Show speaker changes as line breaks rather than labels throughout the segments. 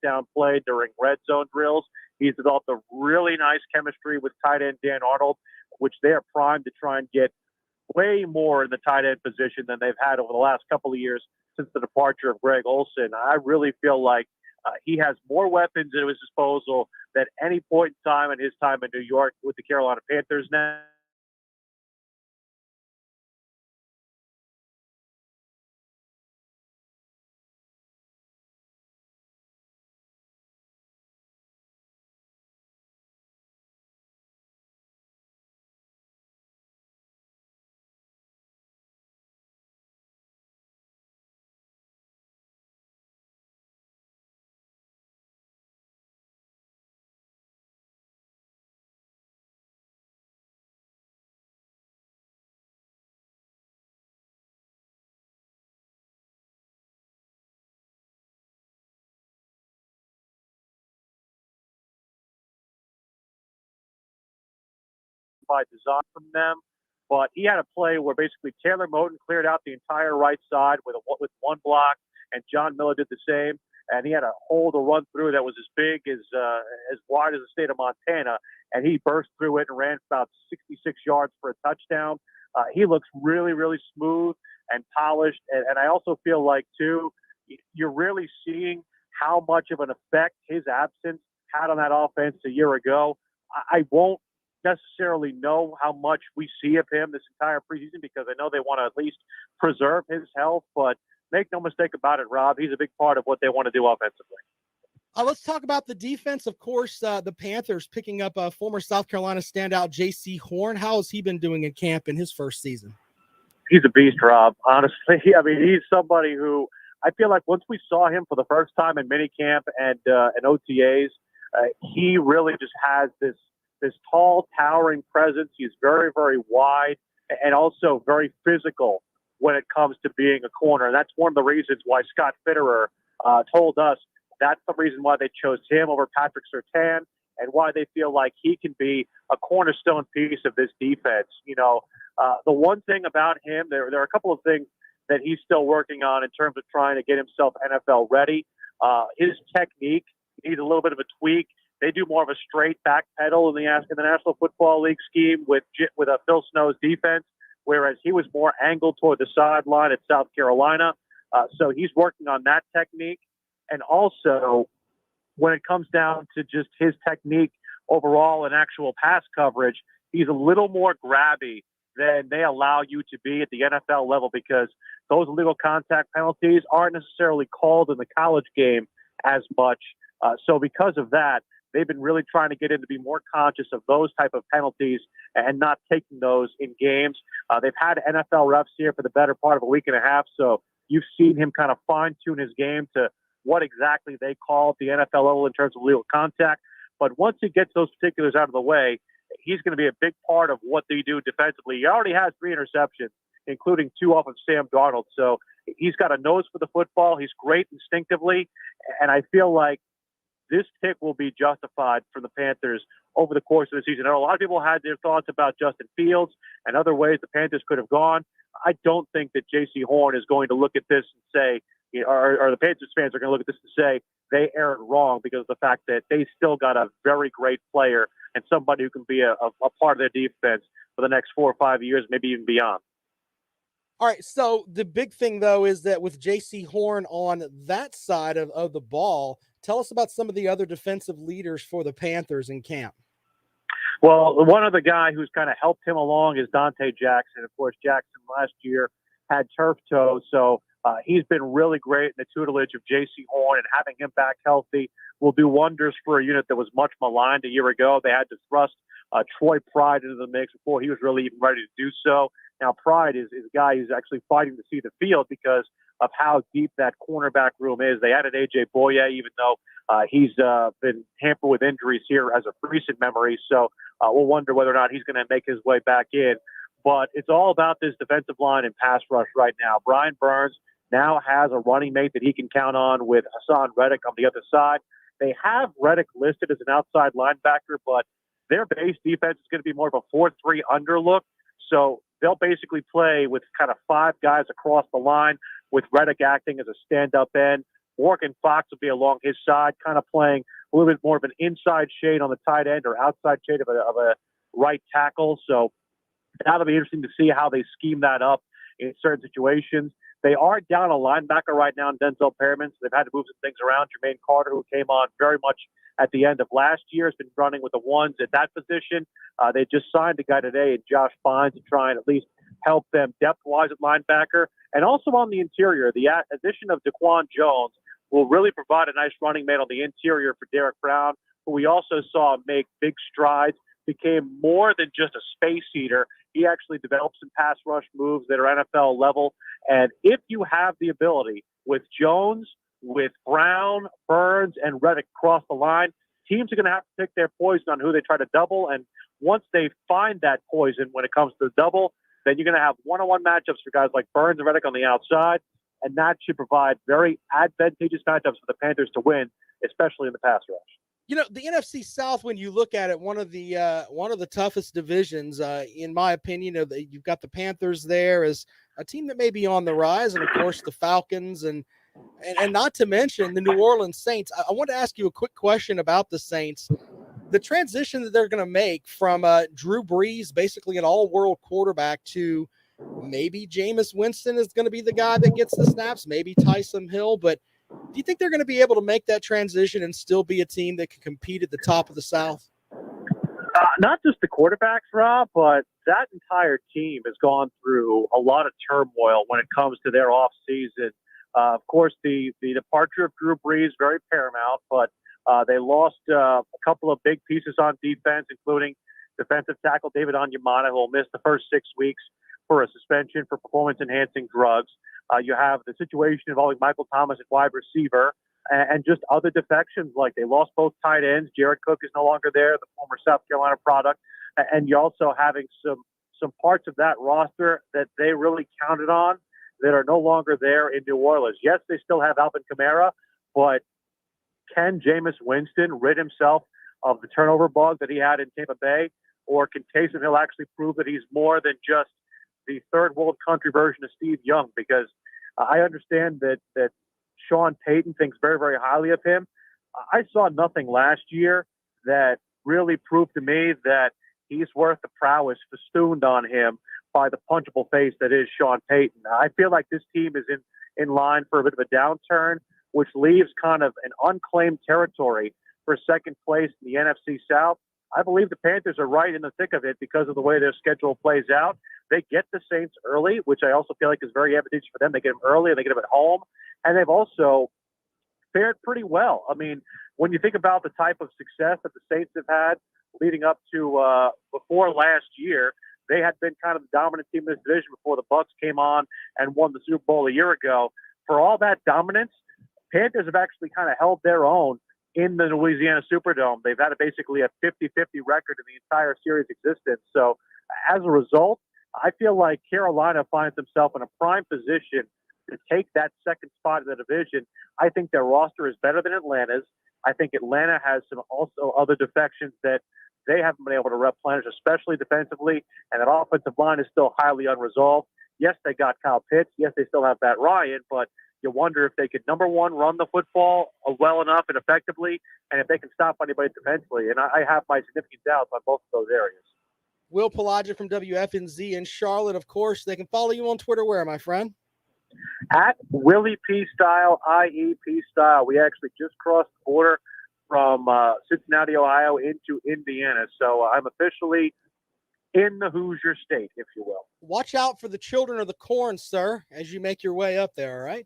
down play during red zone drills. He's developed a really nice chemistry with tight end Dan Arnold, which they are primed to try and get way more in the tight end position than they've had over the last couple of years since the departure of Greg Olson. I really feel like he has more weapons at his disposal than any point in time in his time in New York with the Carolina Panthers now. By design from them, but he had a play where basically Taylor Moton cleared out the entire right side with one block, and John Miller did the same. And he had a hole to run through that was as big as wide as the state of Montana, and he burst through it and ran about 66 yards for a touchdown. He looks really, really smooth and polished, and I also feel like too, you're really seeing how much of an effect his absence had on that offense a year ago. I won't necessarily know how much we see of him this entire preseason because I know they want to at least preserve his health, but make no mistake about it, Rob, he's a big part of what they want to do offensively.
Let's talk about the defense. Of course, the Panthers picking up former South Carolina standout J.C. Horn. How has he been doing in camp in his first season?
He's a beast, Rob, honestly. I mean, he's somebody who I feel like once we saw him for the first time in minicamp and OTAs, he really just has this tall, towering presence. He's very, very wide and also very physical when it comes to being a corner. And that's one of the reasons why Scott Fitterer told us that's the reason why they chose him over Patrick Surtain and why they feel like he can be a cornerstone piece of this defense. You know, the one thing about him, there are a couple of things that he's still working on in terms of trying to get himself NFL ready. His technique needs a little bit of a tweak. They do more of a straight back pedal in the National Football League scheme with a Phil Snow's defense, whereas he was more angled toward the sideline at South Carolina. So he's working on that technique. And also, when it comes down to just his technique overall and actual pass coverage, he's a little more grabby than they allow you to be at the NFL level because those illegal contact penalties aren't necessarily called in the college game as much. So because of that, they've been really trying to get him to be more conscious of those type of penalties and not taking those in games. They've had NFL refs here for the better part of a week and a half, so you've seen him kind of fine-tune his game to what exactly they call at the NFL level in terms of legal contact. But once he gets those particulars out of the way, he's going to be a big part of what they do defensively. He already has 3 interceptions, including 2 off of Sam Darnold. So he's got a nose for the football. He's great instinctively, and I feel like this pick will be justified for the Panthers over the course of the season. I know a lot of people had their thoughts about Justin Fields and other ways the Panthers could have gone. I don't think that J.C. Horn is going to look at this and say, or the Panthers fans are going to look at this and say they erred wrong because of the fact that they still got a very great player and somebody who can be a part of their defense for the next 4 or 5 years, maybe even beyond.
All right, so the big thing, though, is that with J.C. Horn on that side of the ball, tell us about some of the other defensive leaders for the Panthers in camp.
Well, one other guy who's kind of helped him along is Dante Jackson. Of course, Jackson last year had turf toe, so he's been really great in the tutelage of J.C. Horn, and having him back healthy will do wonders for a unit that was much maligned a year ago. They had to thrust Troy Pride into the mix before he was really even ready to do so. Now, Pride is a guy who's actually fighting to see the field because of how deep that cornerback room is. They added A.J. Boye, even though he's been hampered with injuries here as of recent memory. So we'll wonder whether or not he's going to make his way back in. But it's all about this defensive line and pass rush right now. Brian Burns now has a running mate that he can count on with Hassan Reddick on the other side. They have Reddick listed as an outside linebacker, but their base defense is going to be more of a 4-3 underlook. So they'll basically play with kind of 5 guys across the line, with Reddick acting as a stand-up end. Morgan Fox will be along his side, kind of playing a little bit more of an inside shade on the tight end or outside shade of a right tackle. So that'll be interesting to see how they scheme that up in certain situations. They are down a linebacker right now in Denzel Perriman, so they've had to move some things around. Jermaine Carter, who came on very much at the end of last year, has been running with the ones at that position. They just signed a guy today, Josh Fines, to try and at least help them depth-wise at linebacker. And also on the interior, the addition of Daquan Jones will really provide a nice running mate on the interior for Derek Brown, who we also saw make big strides, became more than just a space eater. He actually developed some pass rush moves that are NFL level. And if you have the ability with Jones, with Brown, Burns, and Reddick across the line, teams are going to have to pick their poison on who they try to double. And once they find that poison when it comes to the double, then you're going to have one-on-one matchups for guys like Burns and Reddick on the outside. And that should provide very advantageous matchups for the Panthers to win, especially in the pass rush.
You know, the NFC South, when you look at it, one of the toughest divisions, in my opinion. You've got the Panthers there as a team that may be on the rise, and of course the Falcons, and not to mention the New Orleans Saints. I want to ask you a quick question about the Saints. The transition that they're going to make from Drew Brees, basically an all-world quarterback, to maybe Jameis Winston is going to be the guy that gets the snaps, maybe Taysom Hill, but do you think they're going to be able to make that transition and still be a team that can compete at the top of the South?
Not just the quarterbacks, Rob, but that entire team has gone through a lot of turmoil when it comes to their offseason. Of course, the departure of Drew Brees, very paramount, but they lost a couple of big pieces on defense, including defensive tackle David Onyemata, who will miss the first 6 weeks for a suspension for performance-enhancing drugs. You have the situation involving Michael Thomas at wide receiver, and just other defections, like they lost both tight ends. Jared Cook is no longer there, the former South Carolina product. And you're also having some parts of that roster that they really counted on that are no longer there in New Orleans. Yes, they still have Alvin Kamara, but can Jameis Winston rid himself of the turnover bug that he had in Tampa Bay? Or can Taysom Hill actually prove that he's more than just the third world country version of Steve Young? Because I understand that Sean Payton thinks very, very highly of him. I saw nothing last year that really proved to me that he's worth the prowess festooned on him by the punchable face that is Sean Payton. I feel like this team is in line for a bit of a downturn, which leaves kind of an unclaimed territory for second place in the NFC South. I believe the Panthers are right in the thick of it because of the way their schedule plays out. They get the Saints early, which I also feel like is very advantageous for them. They get them early and they get them at home. And they've also fared pretty well. I mean, when you think about the type of success that the Saints have had leading up to before last year, they had been kind of the dominant team in this division before the Bucs came on and won the Super Bowl a year ago. For all that dominance, Panthers have actually kind of held their own in the Louisiana Superdome. They've had basically a 50-50 record in the entire series existence. So as a result, I feel like Carolina finds themselves in a prime position to take that second spot in the division. I think their roster is better than Atlanta's. I think Atlanta has some also other defections that they haven't been able to replenish, especially defensively, and that offensive line is still highly unresolved. Yes, they got Kyle Pitts. Yes, they still have Matt Ryan, but you wonder if they could, number one, run the football well enough and effectively, and if they can stop anybody defensively. And I have my significant doubts on both of those areas.
Will Pelagic from WFNZ in Charlotte, of course. They can follow you on Twitter where, my friend?
At Willie P. Style, IEP Style. We actually just crossed the border from Cincinnati, Ohio into Indiana. So I'm officially in the Hoosier state, if you will.
Watch out for the children of the corn, sir, as you make your way up there, all right?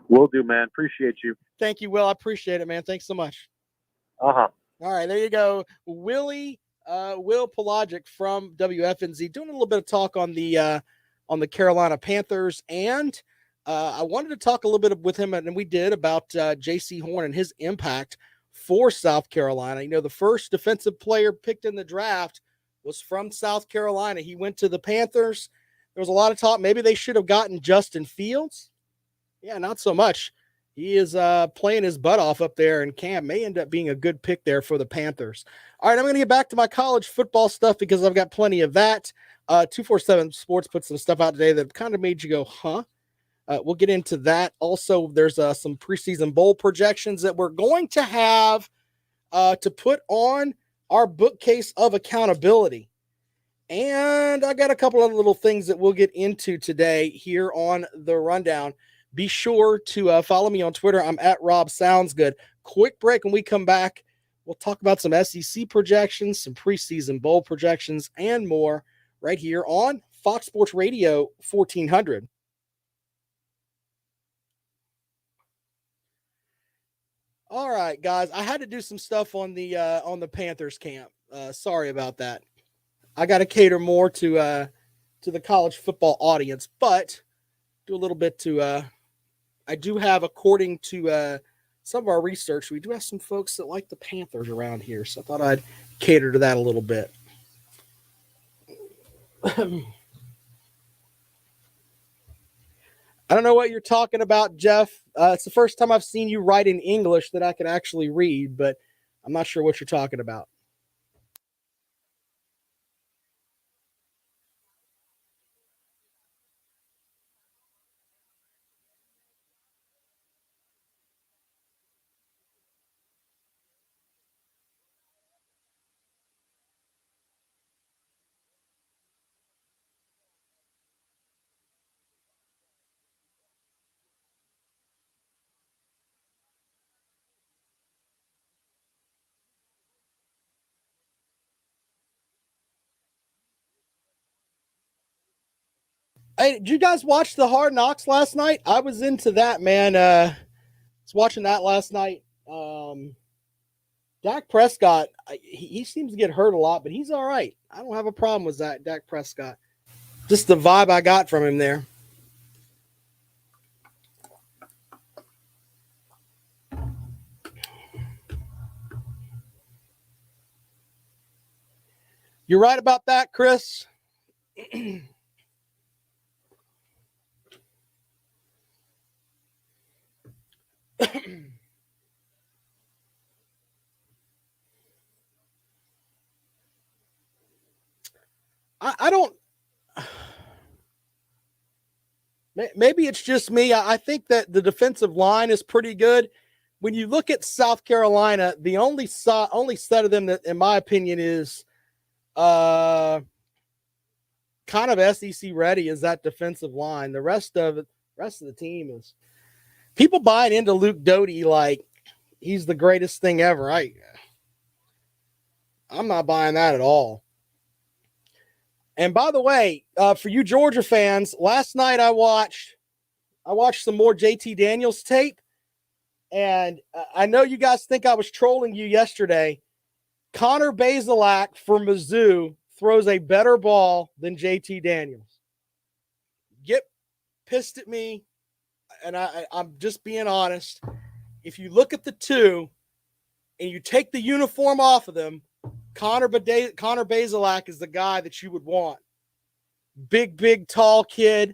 Will do, man. Appreciate you.
Thank you, Will. I appreciate it, man. Thanks so much.
Uh-huh.
All right, there you go. Will Pelagic from WFNZ doing a little bit of talk on the Carolina Panthers, and I wanted to talk a little bit with him, and we did, about J.C. Horn and his impact for South Carolina. You know, the first defensive player picked in the draft was from South Carolina. He went to the Panthers. There was a lot of talk. Maybe they should have gotten Justin Fields. Yeah, not so much. He is playing his butt off up there in camp. May end up being a good pick there for the Panthers. All right, I'm going to get back to my college football stuff because I've got plenty of that. 247 Sports put some stuff out today that kind of made you go, huh? We'll get into that. Also, there's some preseason bowl projections that we're going to have to put on our bookcase of accountability. And I got a couple of little things that we'll get into today here on the rundown. Be sure to follow me on Twitter. I'm at Rob Sounds Good. Quick break. When we come back, we'll talk about some SEC projections, some preseason bowl projections, and more right here on Fox Sports Radio 1400. All right, guys. I had to do some stuff on the Panthers camp. Sorry about that. I got to cater more to the college football audience, but do a little bit to. I do have, according to some of our research, we do have some folks that like the Panthers around here, so I thought I'd cater to that a little bit. I don't know what you're talking about, Jeff. It's the first time I've seen you write in English that I can actually read, but I'm not sure what you're talking about. Hey, did you guys watch the Hard Knocks last night? I was into that, man. I was watching that last night. Dak Prescott, he seems to get hurt a lot, but he's all right. I don't have a problem with that, Dak Prescott. Just the vibe I got from him there. You're right about that, Chris. I don't. Maybe it's just me. I think that the defensive line is pretty good. When you look at South Carolina, the only set of them that, in my opinion, is kind of SEC ready is that defensive line. The rest of the team is people buying into Luke Doty like he's the greatest thing ever. I'm not buying that at all. And by the way, for you Georgia fans, last night I watched some more JT Daniels tape, and I know you guys think I was trolling you yesterday. Connor Bazelak for Mizzou throws a better ball than JT Daniels. Get pissed at me, and I'm just being honest. If you look at the two and you take the uniform off of them, Connor Bazelak is the guy that you would want. Big, tall kid,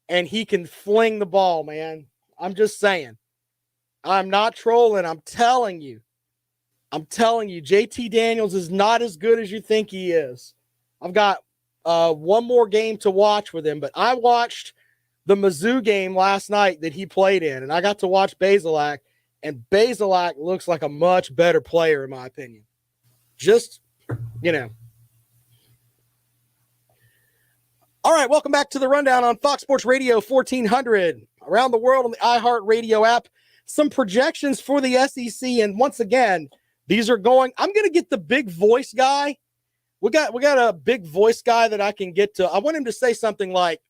and he can fling the ball, man. I'm just saying. I'm not trolling. I'm telling you. JT Daniels is not as good as you think he is. I've got one more game to watch with him, but I watched the Mizzou game last night that he played in, and I got to watch Bazelak, and Bazelak looks like a much better player, in my opinion. Just, All right, welcome back to the Rundown on Fox Sports Radio 1400. Around the world on the iHeartRadio app. Some projections for the SEC, and once again, these are going. I'm going to get the big voice guy. We got a big voice guy that I can get to. I want him to say something like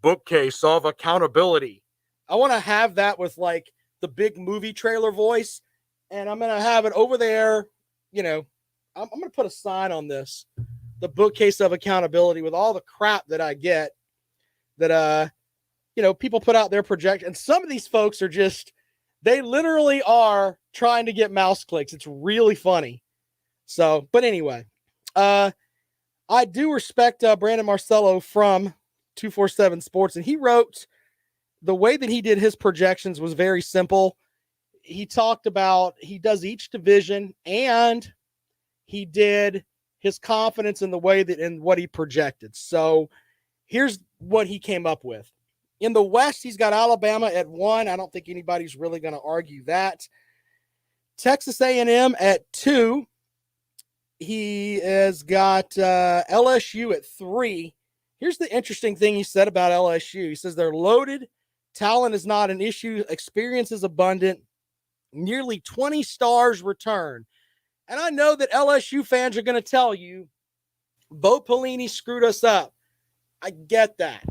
bookcase of accountability. I want to have that with like the big movie trailer voice, and I'm going to have it over there. I'm going to put a sign on this, the bookcase of accountability, with all the crap that I get that, people put out their projections. And some of these folks are they literally are trying to get mouse clicks. It's really funny. So, but anyway, I do respect Brandon Marcello from 247 Sports, and he wrote the way that he did his projections was very simple. He talked about, he does each division, and he did his confidence in the way that, in what he projected. So here's what he came up with. In the West, he's got Alabama at 1. I don't think anybody's really going to argue that. Texas A&M at 2. He has got LSU at 3. Here's the interesting thing he said about LSU. He says they're loaded. Talent is not an issue. Experience is abundant. Nearly 20 stars return. And I know that LSU fans are going to tell you, Bo Pelini screwed us up. I get that.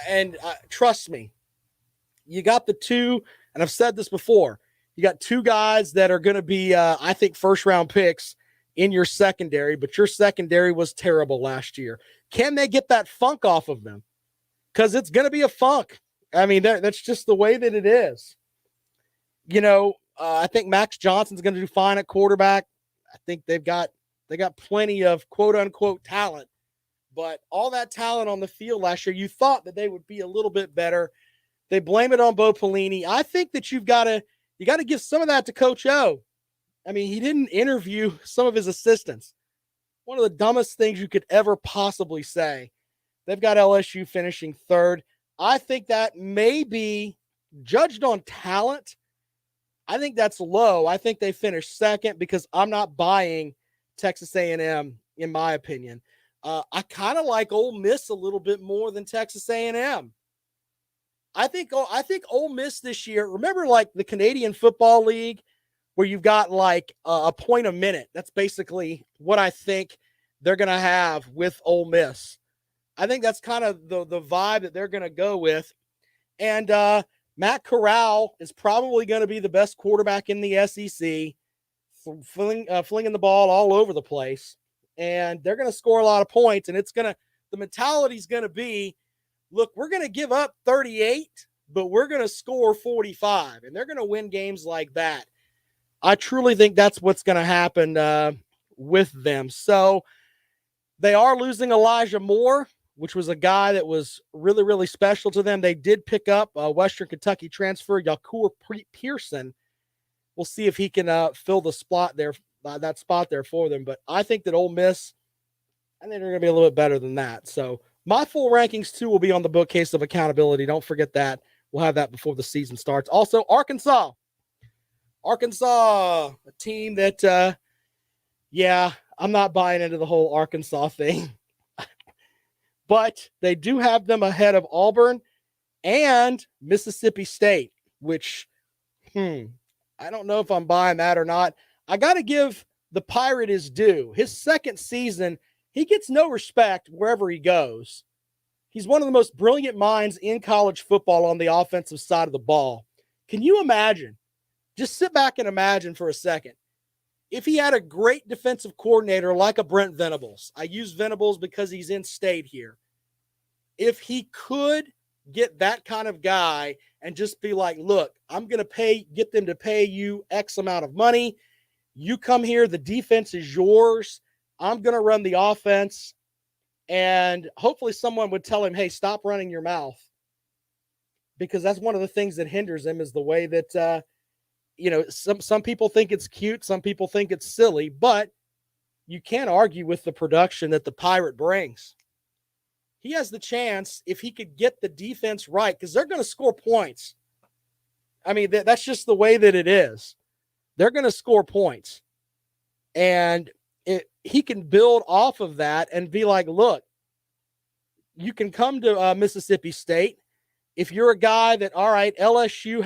And trust me, you got the two, and I've said this before, you got two guys that are going to be, I think, first-round picks in your secondary, but your secondary was terrible last year. Can they get that funk off of them? Because it's going to be a funk. I mean, that's just the way that it is. You know, I think Max Johnson's going to do fine at quarterback. I think they got plenty of quote-unquote talent. But all that talent on the field last year, you thought that they would be a little bit better. They blame it on Bo Pelini. I think that you got to give some of that to Coach O. I mean, he didn't interview some of his assistants. One of the dumbest things you could ever possibly say. They've got LSU finishing 3rd. I think that may be judged on talent. I think that's low. I think they finished 2nd because I'm not buying Texas A&M, in my opinion. I kind of like Ole Miss a little bit more than Texas A&M. I think Ole Miss this year, remember like the Canadian Football League where you've got like a point a minute. That's basically what I think they're going to have with Ole Miss. I think that's kind of the vibe that they're going to go with. And Matt Corral is probably going to be the best quarterback in the SEC, flinging the ball all over the place. And they're going to score a lot of points. And the mentality is going to be, look, we're going to give up 38, but we're going to score 45. And they're going to win games like that. I truly think that's what's going to happen with them. So they are losing Elijah Moore, which was a guy that was really, really special to them. They did pick up a Western Kentucky transfer, Yakur Pearson. We'll see if he can fill the spot there. That spot there for them. But I think that Ole Miss, I think they're going to be a little bit better than that. So my full rankings, too, will be on the bookcase of accountability. Don't forget that. We'll have that before the season starts. Also, Arkansas, a team that, I'm not buying into the whole Arkansas thing. But they do have them ahead of Auburn and Mississippi State, which, I don't know if I'm buying that or not. I got to give the Pirate his due. His second season, he gets no respect wherever he goes. He's one of the most brilliant minds in college football on the offensive side of the ball. Can you imagine? Just sit back and imagine for a second. If he had a great defensive coordinator like a Brent Venables, I use Venables because he's in state here. If he could get that kind of guy and just be like, look, I'm going to get them to pay you X amount of money. You come here, the defense is yours. I'm going to run the offense. And hopefully someone would tell him, hey, stop running your mouth. Because that's one of the things that hinders him is the way that, some people think it's cute. Some people think it's silly. But you can't argue with the production that the Pirate brings. He has the chance, if he could get the defense right, because they're going to score points. I mean, that's just the way that it is. They're going to score points. And he can build off of that and be like, look, you can come to Mississippi State. If you're a guy that, all right, LSU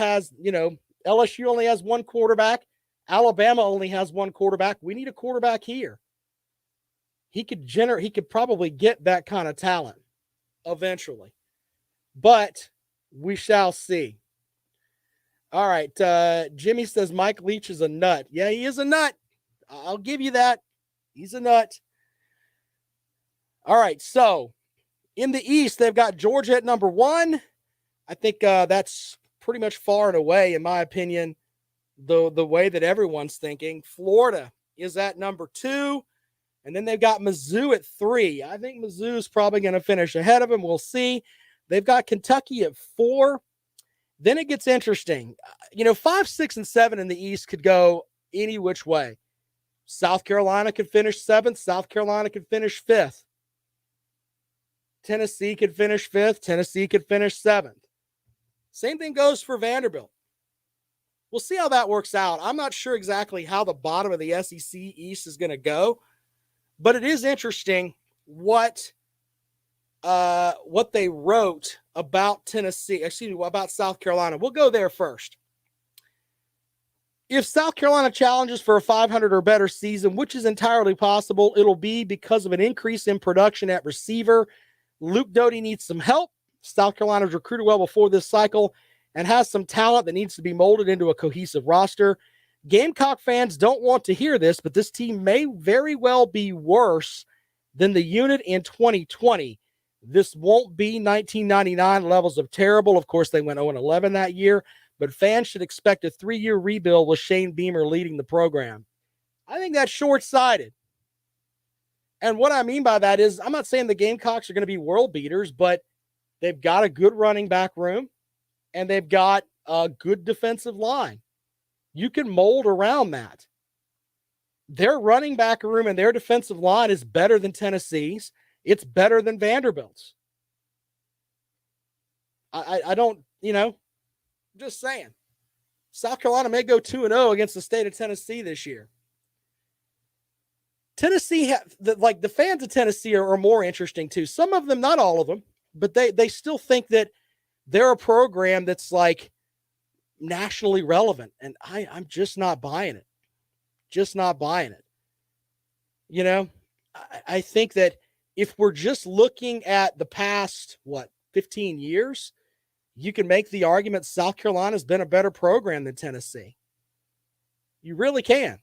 only has one quarterback. Alabama only has one quarterback. We need a quarterback here. He could probably get that kind of talent eventually. But we shall see. All right. Jimmy says Mike Leach is a nut. Yeah, he is a nut. I'll give you that. He's a nut. All right. So in the East, they've got Georgia at number 1. I think that's pretty much far and away, in my opinion, the way that everyone's thinking. Florida is at number 2. And then they've got Mizzou at 3. I think Mizzou is probably going to finish ahead of them. We'll see. They've got Kentucky at 4. Then it gets interesting. 5, 6, and 7 in the East could go any which way. South Carolina could finish 7th. South Carolina could finish 5th. Tennessee could finish 5th. Tennessee could finish 7th. Same thing goes for Vanderbilt. We'll see how that works out. I'm not sure exactly how the bottom of the SEC East is going to go, but it is interesting what they wrote about about South Carolina. We'll go there first. If South Carolina challenges for a 500 or better season, which is entirely possible, it'll be because of an increase in production at receiver. Luke Doty needs some help. South Carolina's recruited well before this cycle and has some talent that needs to be molded into a cohesive roster. Gamecock fans don't want to hear this, but this team may very well be worse than the unit in 2020. This won't be 1999 levels of terrible. Of course, they went 0-11 that year, but fans should expect a 3-year rebuild with Shane Beamer leading the program. I think that's short-sighted. And what I mean by that is, I'm not saying the Gamecocks are going to be world beaters, but they've got a good running back room, and they've got a good defensive line. You can mold around that. Their running back room and their defensive line is better than Tennessee's. It's better than Vanderbilt's. I don't, just saying. South Carolina may go 2-0 against the state of Tennessee this year. Tennessee, the fans of Tennessee are more interesting too. Some of them, not all of them, but they still think that they're a program that's like nationally relevant. And I'm just not buying it. Just not buying it. I think that if we're just looking at the past, 15 years, you can make the argument South Carolina's been a better program than Tennessee. You really can.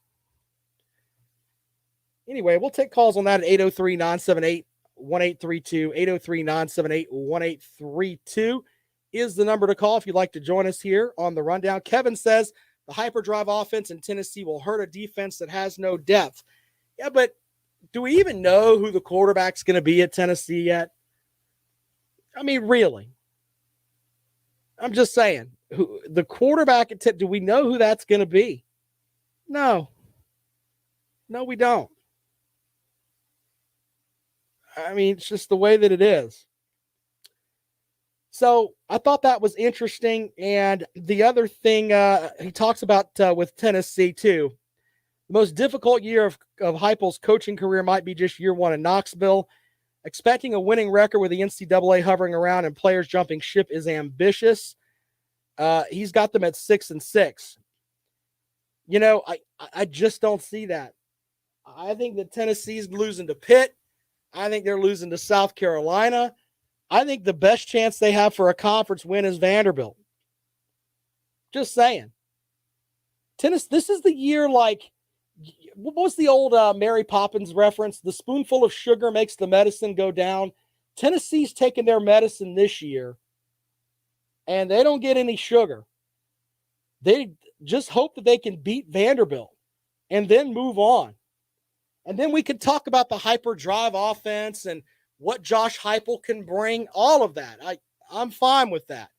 Anyway, we'll take calls on that at 803-978-1832. 803-978-1832 is the number to call if you'd like to join us here on the rundown. Kevin says the hyperdrive offense in Tennessee will hurt a defense that has no depth. Yeah, but do we even know who the quarterback's going to be at Tennessee yet? I mean, really? I'm just saying, the quarterback at do we know who that's going to be? No. No, we don't. I mean, it's just the way that it is. So I thought that was interesting. And the other thing he talks about with Tennessee too, the most difficult year of Heupel's coaching career might be just year 1 in Knoxville. Expecting a winning record with the NCAA hovering around and players jumping ship is ambitious. He's got them at 6-6. I just don't see that. I think that Tennessee's losing to Pitt. I think they're losing to South Carolina. I think the best chance they have for a conference win is Vanderbilt. Just saying. This is the year like, what was the old Mary Poppins reference? The spoonful of sugar makes the medicine go down. Tennessee's taking their medicine this year, and they don't get any sugar. They just hope that they can beat Vanderbilt and then move on. And then we can talk about the hyperdrive offense and what Josh Heupel can bring, all of that. I'm fine with that.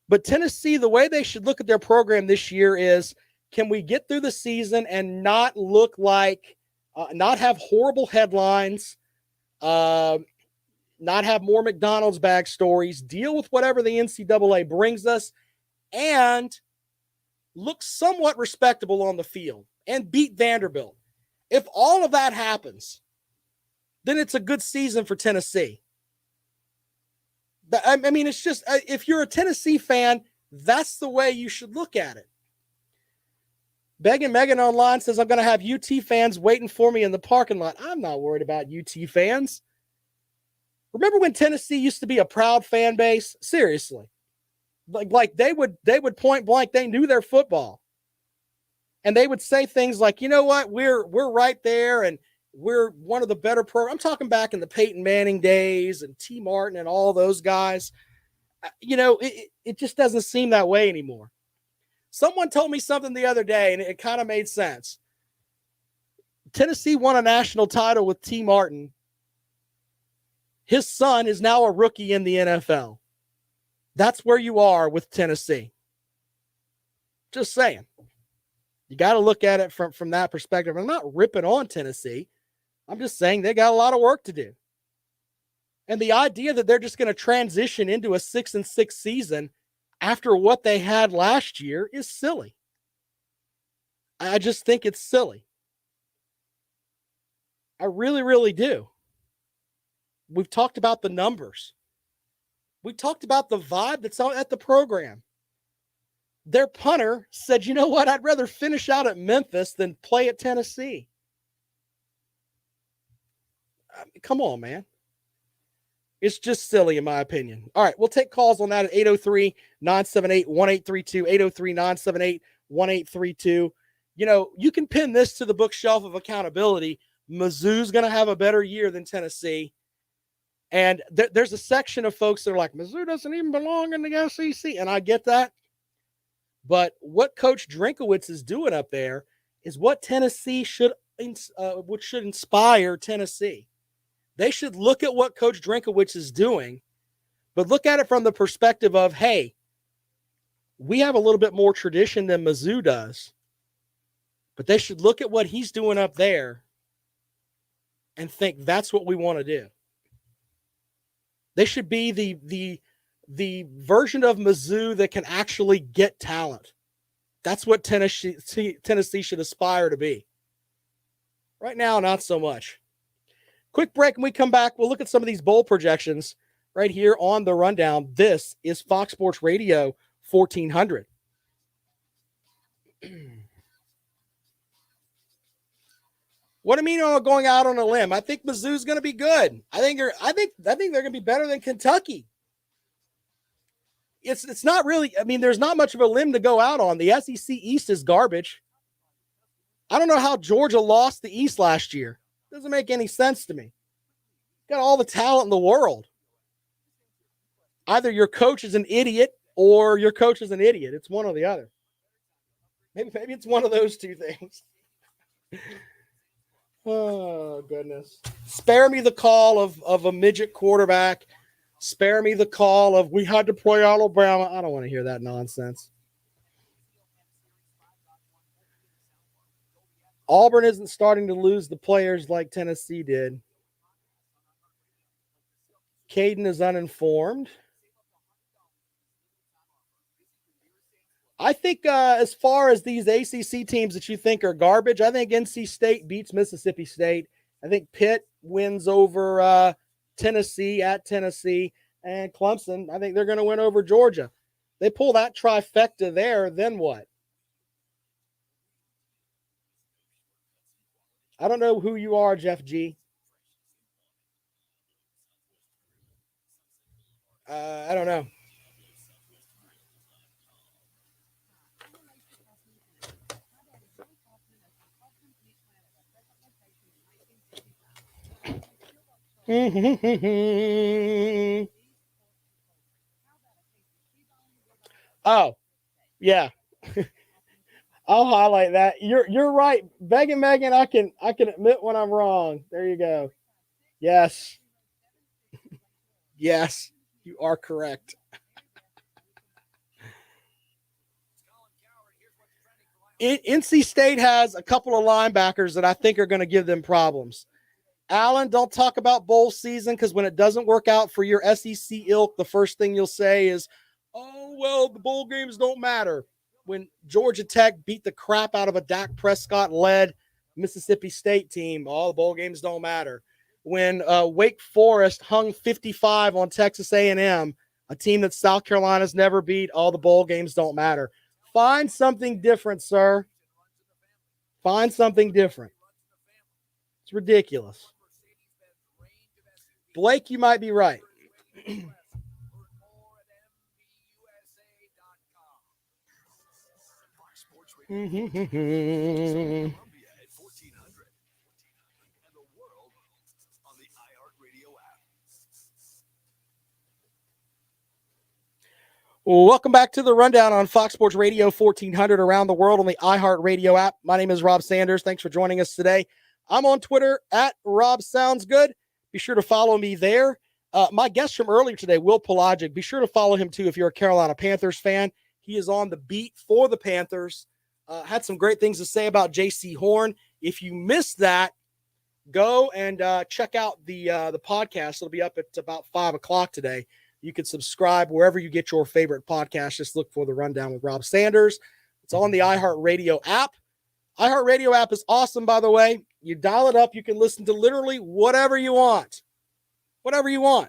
But Tennessee, the way they should look at their program this year is, can we get through the season and not look like, not have horrible headlines, not have more McDonald's bag stories, deal with whatever the NCAA brings us, and look somewhat respectable on the field and beat Vanderbilt. If all of that happens, then it's a good season for Tennessee. I mean, it's just, if you're a Tennessee fan, that's the way you should look at it. Megan online says, I'm going to have UT fans waiting for me in the parking lot. I'm not worried about UT fans. Remember when Tennessee used to be a proud fan base? Seriously. Like they would point blank, they knew their football. And they would say things like, you know what, we're right there, and we're one of the better programs. I'm talking back in the Peyton Manning days and T. Martin and all those guys. It just doesn't seem that way anymore. Someone told me something the other day, and it kind of made sense. Tennessee won a national title with T. Martin. His son is now a rookie in the NFL. That's where you are with Tennessee. Just saying. You got to look at it from that perspective. I'm not ripping on Tennessee. I'm just saying they got a lot of work to do. And the idea that they're just going to transition into a 6-6 season after what they had last year is silly. I just think it's silly. I really, really do. We've talked about the numbers. We talked about the vibe that's at the program. Their punter said, you know what? I'd rather finish out at Memphis than play at Tennessee. I mean, come on, man. It's just silly, in my opinion. All right, we'll take calls on that at 803-978-1832, 803-978-1832. You know, you can pin this to the bookshelf of accountability. Mizzou's going to have a better year than Tennessee. And there's a section of folks that are like, Mizzou doesn't even belong in the SEC. And I get that. But what Coach Drinkowitz is doing up there is what Tennessee which should inspire Tennessee. They should look at what Coach Drinkowitz is doing, but look at it from the perspective of, hey, we have a little bit more tradition than Mizzou does. But they should look at what he's doing up there and think that's what we want to do. They should be the version of Mizzou that can actually get talent. That's what Tennessee should aspire to be. Right now, not so much. Quick break, and we come back. We'll look at some of these bowl projections right here on the rundown. This is Fox Sports Radio 1400. What do you mean going out on a limb? I think Mizzou's going to be good. I think they're going to be better than Kentucky. It's not really. I mean, there's not much of a limb to go out on. The SEC East is garbage. I don't know how Georgia lost the East last year. Doesn't make any sense to me. Got all the talent in the world. Either your coach is an idiot or your coach is an idiot. It's one or the other. Maybe it's one of those two things. Oh, goodness. Spare me the call of a midget quarterback. Spare me the call of we had to play Alabama. I don't want to hear that nonsense. Auburn isn't starting to lose the players like Tennessee did. Caden is uninformed. I think as far as these ACC teams that you think are garbage, I think NC State beats Mississippi State. I think Pitt wins over Tennessee at Tennessee, and Clemson, I think they're going to win over Georgia. They pull that trifecta there, then what? I don't know who you are, Jeff G. I don't know. Oh, yeah. I'll highlight that. You're right. Megan, I can admit when I'm wrong. There you go. Yes. Yes, you are correct. NC State has a couple of linebackers that I think are going to give them problems. Allen, don't talk about bowl season because when it doesn't work out for your SEC ilk, the first thing you'll say is, oh, well, the bowl games don't matter. When Georgia Tech beat the crap out of a Dak Prescott-led Mississippi State team, all the bowl games don't matter. When Wake Forest hung 55 on Texas A&M, a team that South Carolina's never beat, all the bowl games don't matter. Find something different, sir. Find something different. It's ridiculous. Blake, you might be right. Welcome back to the rundown on Fox Sports Radio 1400 around the world on the iHeartRadio app. My name is Rob Sanders. Thanks for joining us today. I'm on Twitter at Rob Sounds Good. Be sure to follow me there. My guest from earlier today, Will Pelagic, be sure to follow him too if you're a Carolina Panthers fan. He is on the beat for the Panthers. Had some great things to say about J.C. Horn. If you missed that, go and check out the podcast. It'll be up at about 5:00 today. You can subscribe wherever you get your favorite podcast. Just look for The Rundown with Rob Sanders. It's on the iHeartRadio app. iHeartRadio app is awesome, by the way. You dial it up, you can listen to literally whatever you want. Whatever you want.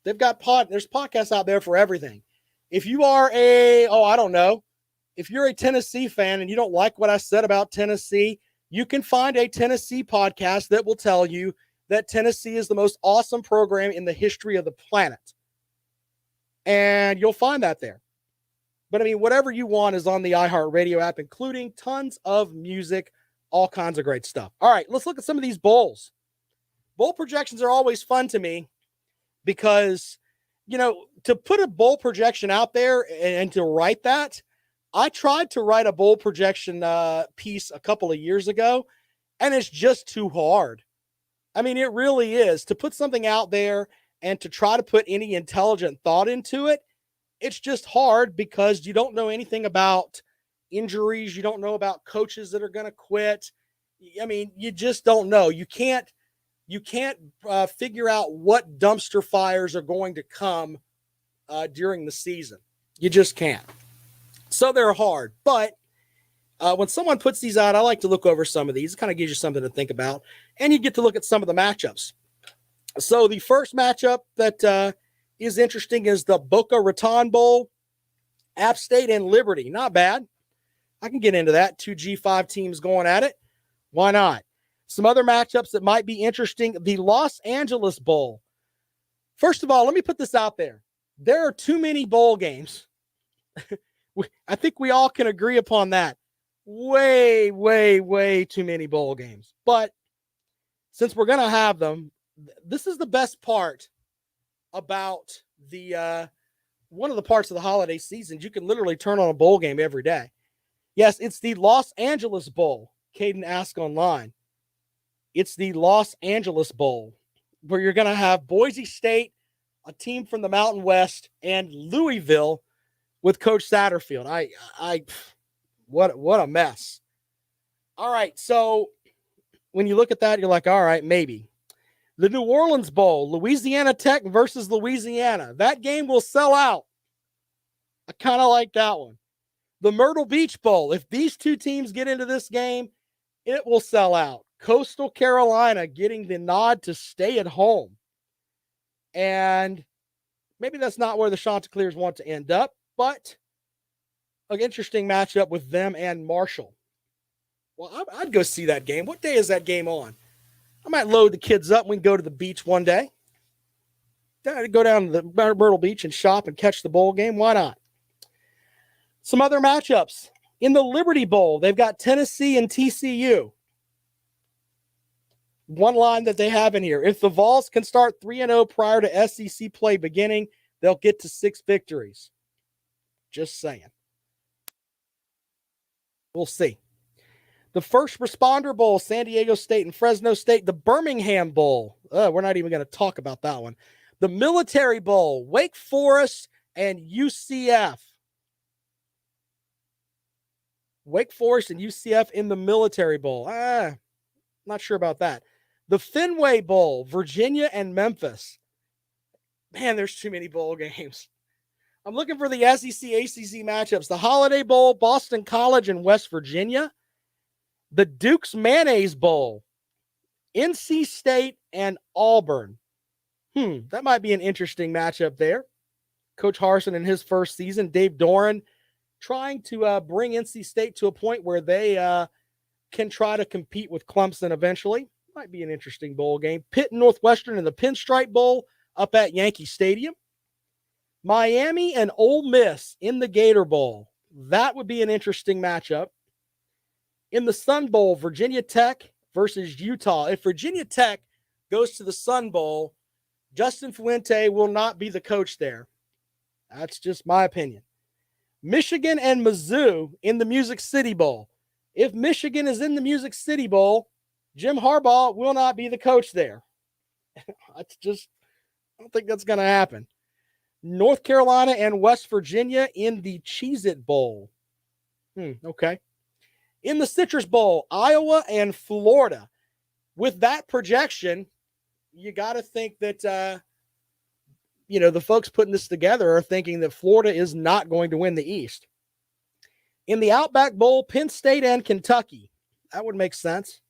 They've got there's podcasts out there for everything. If you are if you're a Tennessee fan and you don't like what I said about Tennessee, you can find a Tennessee podcast that will tell you that Tennessee is the most awesome program in the history of the planet. And you'll find that there. But I mean, whatever you want is on the iHeartRadio app, including tons of music, all kinds of great stuff. All right, let's look at some of these bowls. Bowl projections are always fun to me because, to put a bowl projection out there and to write that, I tried to write a bowl projection piece a couple of years ago, and it's just too hard. I mean, it really is. To put something out there and to try to put any intelligent thought into it, it's just hard because you don't know anything about injuries. You don't know about coaches that are going to quit. I mean, you just don't know. You can't figure out what dumpster fires are going to come during the season. You just can't. So they're hard. But when someone puts these out, I like to look over some of these. It kind of gives you something to think about. And you get to look at some of the matchups. So the first matchup that is interesting is the Boca Raton Bowl, App State and Liberty. Not bad. I can get into that. 2 G5 teams going at it. Why not? Some other matchups that might be interesting. The Los Angeles Bowl. First of all, let me put this out there. There are too many bowl games. I think we all can agree upon that. Way, way, way too many bowl games. But since we're going to have them, this is the best part about the one of the parts of the holiday season. You can literally turn on a bowl game every day. Yes, it's the Los Angeles Bowl. Caden asked online. It's the Los Angeles Bowl, where you're going to have Boise State, a team from the Mountain West, and Louisville with Coach Satterfield. What a mess. All right, so when you look at that, you're like, all right, maybe. The New Orleans Bowl, Louisiana Tech versus Louisiana. That game will sell out. I kind of like that one. The Myrtle Beach Bowl, if these two teams get into this game, it will sell out. Coastal Carolina getting the nod to stay at home. And maybe that's not where the Chanticleers want to end up, but an interesting matchup with them and Marshall. Well, I'd go see that game. What day is that game on? I might load the kids up and we can go to the beach one day. Go down to the Myrtle Beach and shop and catch the bowl game. Why not? Some other matchups. In the Liberty Bowl, they've got Tennessee and TCU. One line that they have in here. If the Vols can start 3-0 prior to SEC play beginning, they'll get to 6 victories. Just saying. We'll see. The First Responder Bowl, San Diego State and Fresno State. The Birmingham Bowl. We're not even going to talk about that one. The Military Bowl, Wake Forest and UCF. Wake Forest and UCF in the Military Bowl. Not sure about that. The Fenway Bowl, Virginia and Memphis. Man, there's too many bowl games. I'm looking for the SEC, ACC matchups. The Holiday Bowl, Boston College and West Virginia. The Duke's Mayonnaise Bowl, NC State and Auburn. That might be an interesting matchup there. Coach Harsin in his first season, Dave Doran trying to bring NC State to a point where they can try to compete with Clemson eventually. Might be an interesting bowl game. Pitt and Northwestern in the Pinstripe Bowl up at Yankee Stadium. Miami and Ole Miss in the Gator Bowl. That would be an interesting matchup. In the Sun Bowl, Virginia Tech versus Utah. If Virginia Tech goes to the Sun Bowl, Justin Fuente will not be the coach there. That's just my opinion. Michigan and Mizzou in the Music City Bowl. If Michigan is in the Music City Bowl, Jim Harbaugh will not be the coach there. I don't think that's going to happen. North Carolina and West Virginia in the Cheez-It Bowl. Okay. In the Citrus Bowl, Iowa and Florida. with that projection, you got to think that, the folks putting this together are thinking that Florida is not going to win the East. In the Outback Bowl, Penn State and Kentucky. That would make sense.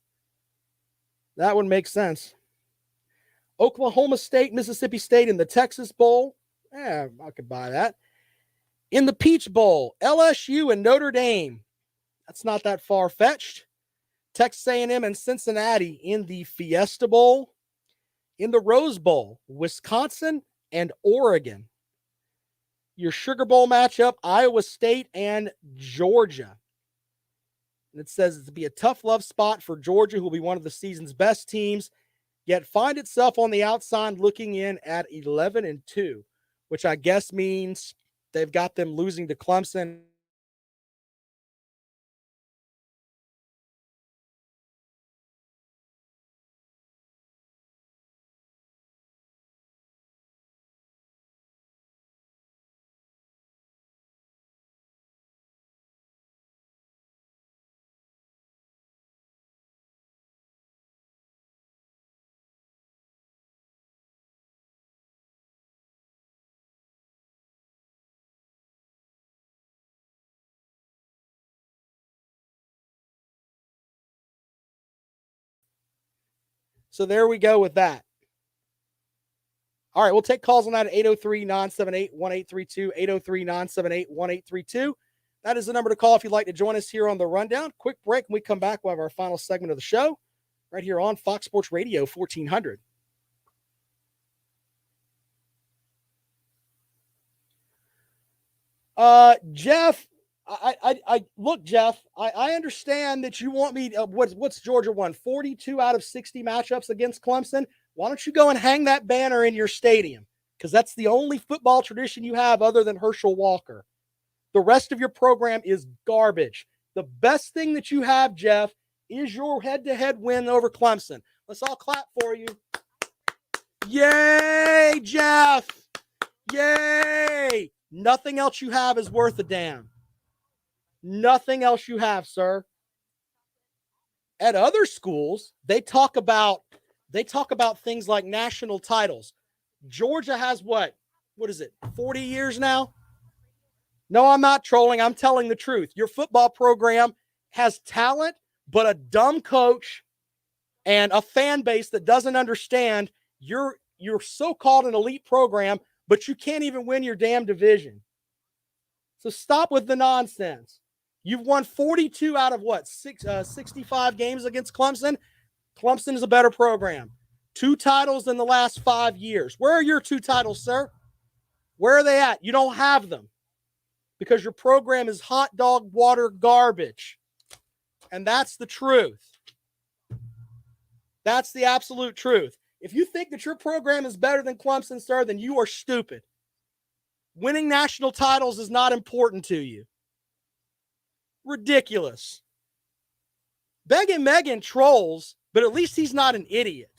Oklahoma State, Mississippi State in the Texas Bowl. I could buy that. In the Peach Bowl, LSU and Notre Dame. That's not that far-fetched. Texas A&M and Cincinnati in the Fiesta Bowl. In the Rose Bowl, Wisconsin and Oregon. Your Sugar Bowl matchup, Iowa State and Georgia. And it says it'll be a tough love spot for Georgia, who will be one of the season's best teams, yet find itself on the outside looking in at 11-2, which I guess means they've got them losing to Clemson. So there we go with that. All right, we'll take calls on that at 803-978-1832, 803-978-1832. That is the number to call if you'd like to join us here on The Rundown. Quick break. When we come back, we'll have our final segment of the show right here on Fox Sports Radio 1400. Jeff, Jeff, I understand that you want me, what's Georgia won? 42 out of 60 matchups against Clemson. Why don't you go and hang that banner in your stadium? Because that's the only football tradition you have other than Herschel Walker. The rest of your program is garbage. The best thing that you have, Jeff, is your head-to-head win over Clemson. Let's all clap for you. Yay, Jeff. Yay. Nothing else you have is worth a damn. Nothing else you have, sir. At other schools, they talk about things like national titles. Georgia has what is it, 40 years now? No, I'm not trolling. I'm telling the truth. Your football program has talent, but a dumb coach and a fan base that doesn't understand you're so-called an elite program, but you can't even win your damn division. So stop with the nonsense. You've won 42 out of 65 games against Clemson. Clemson is a better program. 2 titles in the last 5 years. Where are your 2 titles, sir? Where are they at? You don't have them because your program is hot dog water garbage. And that's the truth. That's the absolute truth. If you think that your program is better than Clemson, sir, then you are stupid. Winning national titles is not important to you. Ridiculous. Begging Megan trolls, but at least he's not an idiot.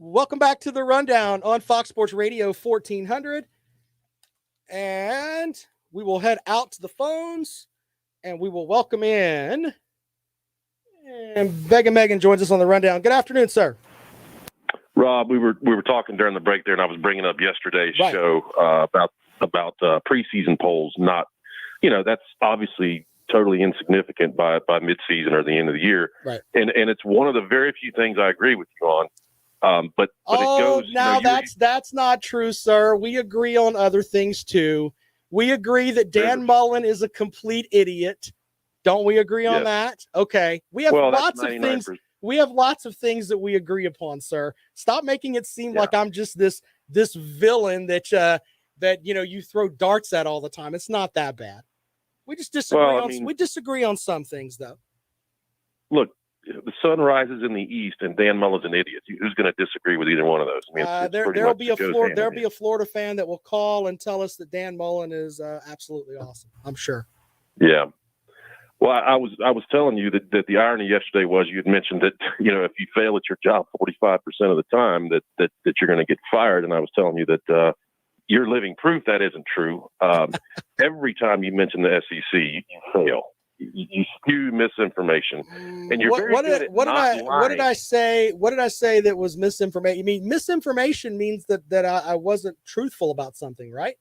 Welcome back to the Rundown on Fox Sports Radio 1400. And we will head out to the phones and we will welcome in. And Megan Megan joins us on the Rundown. Good afternoon, sir.
Rob, we were talking during the break there, and I was bringing up yesterday's show about preseason polls. Not, that's obviously totally insignificant by midseason or the end of the year.
Right.
And it's one of the very few things I agree with you on. But it goes.
Now that's not true, sir. We agree on other things too. We agree that Dan Mullen is a complete idiot. Don't we agree on that? Okay. We have lots of things. We have lots of things that we agree upon, sir. Stop making it seem like I'm just this villain that you throw darts at all the time. It's not that bad. We just disagree we disagree on some things, though.
Look, the sun rises in the east, and Dan Mullen's an idiot. Who's going to disagree with either one of those? I mean, there'll be
a Florida fan that will call and tell us that Dan Mullen is absolutely awesome. I'm sure.
Yeah. Well, I was telling you that the irony yesterday was you had mentioned that if you fail at your job 45% of the time that you're going to get fired, and I was telling you that you're living proof that isn't true. Every time you mention the SEC, you fail. You spew misinformation, and you're very good at lying.
What did I say? What did I say that was misinformation? You mean misinformation means that I wasn't truthful about something, right?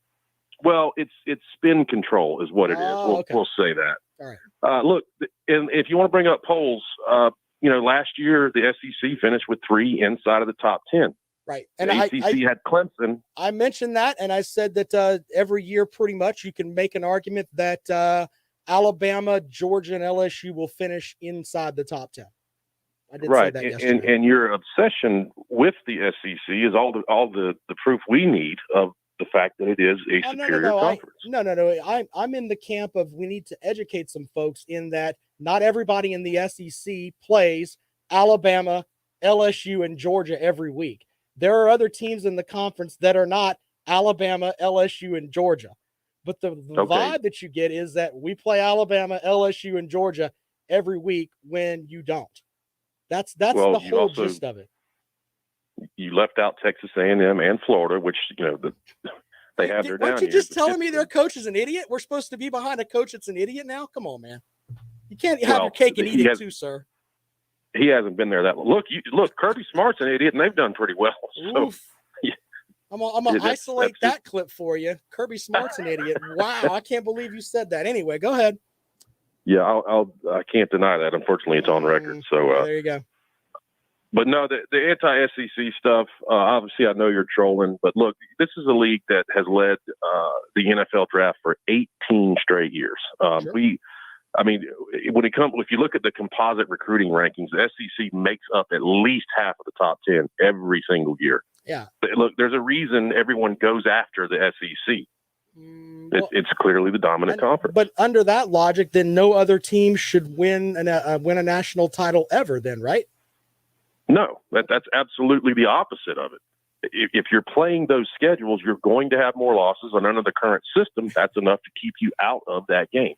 Well, it's spin control is what it is. We'll say that.
All right.
Look, and if you want to bring up polls, last year the SEC finished with 3 inside of the top 10.
Right.
And the ACC had Clemson.
I mentioned that, and I said that every year pretty much you can make an argument that Alabama, Georgia, and LSU will finish inside the top 10. I did say that yesterday.
And your obsession with the SEC is all the proof we need of the fact that it is a superior conference.
I'm in the camp of we need to educate some folks in that not everybody in the SEC plays Alabama, LSU, and Georgia every week. There are other teams in the conference that are not Alabama, LSU, and Georgia. But the vibe that you get is that we play Alabama, LSU, and Georgia every week when you don't. That's the whole gist of it.
You left out Texas A&M and Florida, which they have their down.
Weren't you just telling me their coach is an idiot? We're supposed to be behind a coach that's an idiot now? Come on, man. You can't have your cake and eat it too, sir.
He hasn't been there that long. Look, Kirby Smart's an idiot, and they've done pretty well. So,
I'm gonna isolate that clip for you. Kirby Smart's an idiot. Wow, I can't believe you said that. Anyway, go ahead.
Yeah, I can't deny that. Unfortunately, it's on record. So
there you go.
But no, the anti-SEC stuff, obviously I know you're trolling, but look, this is a league that has led the NFL draft for 18 straight years.
Sure.
If you look at the composite recruiting rankings, the SEC makes up at least half of the top 10 every single year.
Yeah.
But look, there's a reason everyone goes after the SEC. It's clearly the dominant conference.
But under that logic, then no other team should win a national title ever then, right?
No, that's absolutely the opposite of it. If you're playing those schedules, you're going to have more losses, and under the current system, that's enough to keep you out of that game.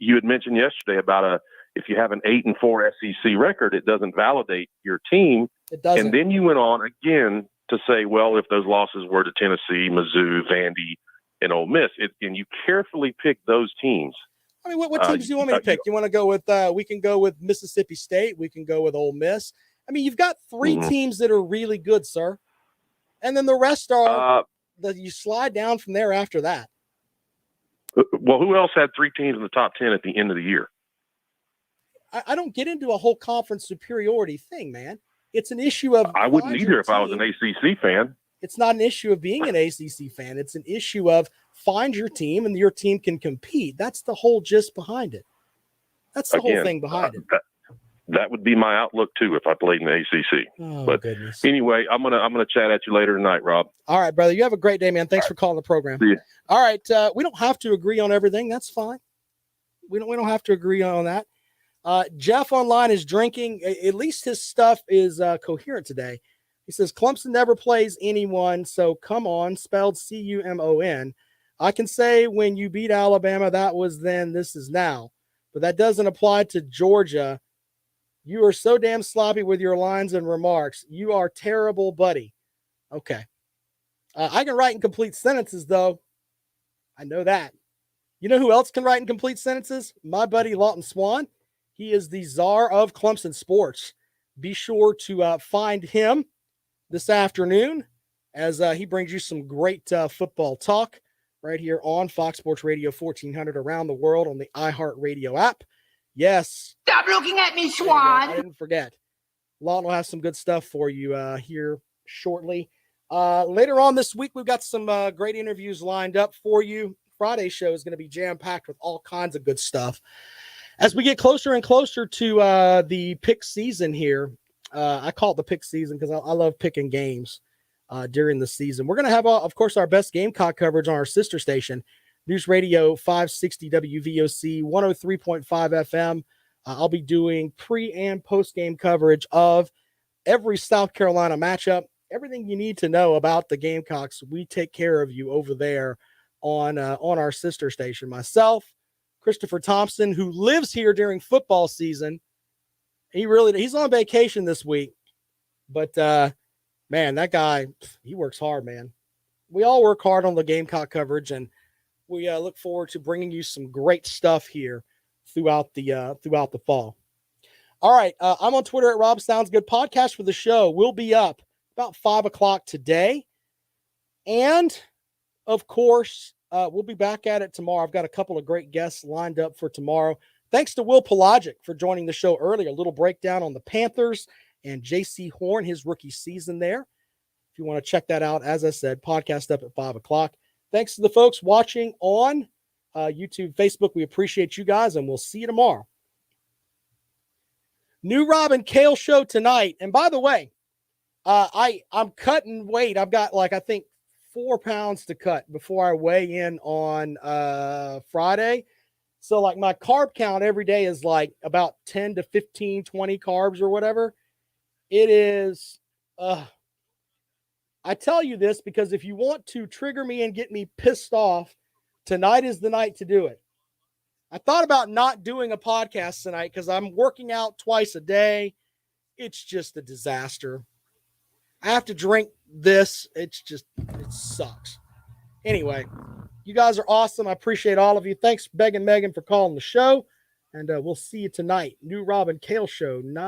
You had mentioned yesterday about if you have an 8-4 SEC record, it doesn't validate your team.
It doesn't.
And then you went on again to say, well, if those losses were to Tennessee, Mizzou, Vandy, and Ole Miss, and you carefully pick those teams.
I mean, what teams do you want me to pick? You want to go with? We can go with Mississippi State. We can go with Ole Miss. I mean, you've got 3 teams that are really good, sir, and then the rest are that you slide down from there after that.
Well, who else had 3 teams in the top 10 at the end of the year?
I don't get into a whole conference superiority thing, man. It's an issue of.
I wouldn't either if I was an ACC fan.
It's not an issue of being an ACC fan. It's an issue of find your team and your team can compete. That's the whole gist behind it. That's the whole thing behind it.
That would be my outlook too if I played in the ACC.
Oh,
but
goodness.
Anyway, I'm gonna chat at you later tonight, Rob.
All right, brother. You have a great day, man. Thanks for calling the program.
See you.
All right, we don't have to agree on everything. That's fine. We don't have to agree on that. Jeff online is drinking. At least his stuff is coherent today. He says Clemson never plays anyone, so come on, spelled CUMON. I can say when you beat Alabama, that was then, this is now. But that doesn't apply to Georgia. You are so damn sloppy with your lines and remarks. You are terrible, buddy. Okay. I can write incomplete sentences, though. I know that. You know who else can write incomplete sentences? My buddy Lawton Swan. He is the czar of Clemson sports. Be sure to find him this afternoon as he brings you some great football talk right here on Fox Sports Radio 1400 around the world on the iHeartRadio app. Yes.
Stop looking at me, Swan.
I didn't forget. Lawton will have some good stuff for you here shortly. Later on this week, we've got some great interviews lined up for you. Friday's show is going to be jam-packed with all kinds of good stuff. As we get closer and closer to the pick season here, I call it the pick season because I love picking games during the season. We're going to have, of course, our best Gamecock coverage on our sister station, News Radio 560 WVOC 103.5 FM. I'll be doing pre- and post-game coverage of every South Carolina matchup. Everything you need to know about the Gamecocks, we take care of you over there on our sister station. Myself, Christopher Thompson, who lives here during football season. He's on vacation this week, but man, that guy, he works hard, man. We all work hard on the Gamecock coverage, and we look forward to bringing you some great stuff here throughout the fall. All right, I'm on Twitter at Rob Sounds Good. Podcast for the show will be up about 5:00 today, and of course, we'll be back at it tomorrow. I've got a couple of great guests lined up for tomorrow. Thanks to Will Pelagic for joining the show earlier. A little breakdown on the Panthers and J.C. Horn, his rookie season there. If you want to check that out, as I said, podcast up at 5:00. Thanks to the folks watching on YouTube, Facebook. We appreciate you guys, and we'll see you tomorrow. New Rob and Kale show tonight. And by the way, I'm cutting weight. I've got I think 4 pounds to cut before I weigh in on Friday. So my carb count every day is about 10 to 15, 20 carbs or whatever. It is, I tell you this because if you want to trigger me and get me pissed off, tonight is the night to do it. I thought about not doing a podcast tonight because I'm working out twice a day. It's just a disaster. I have to drink this. It sucks. Anyway, you guys are awesome. I appreciate all of you. Thanks, Beg and Megan, for calling the show. And we'll see you tonight. New Rob and Kale show.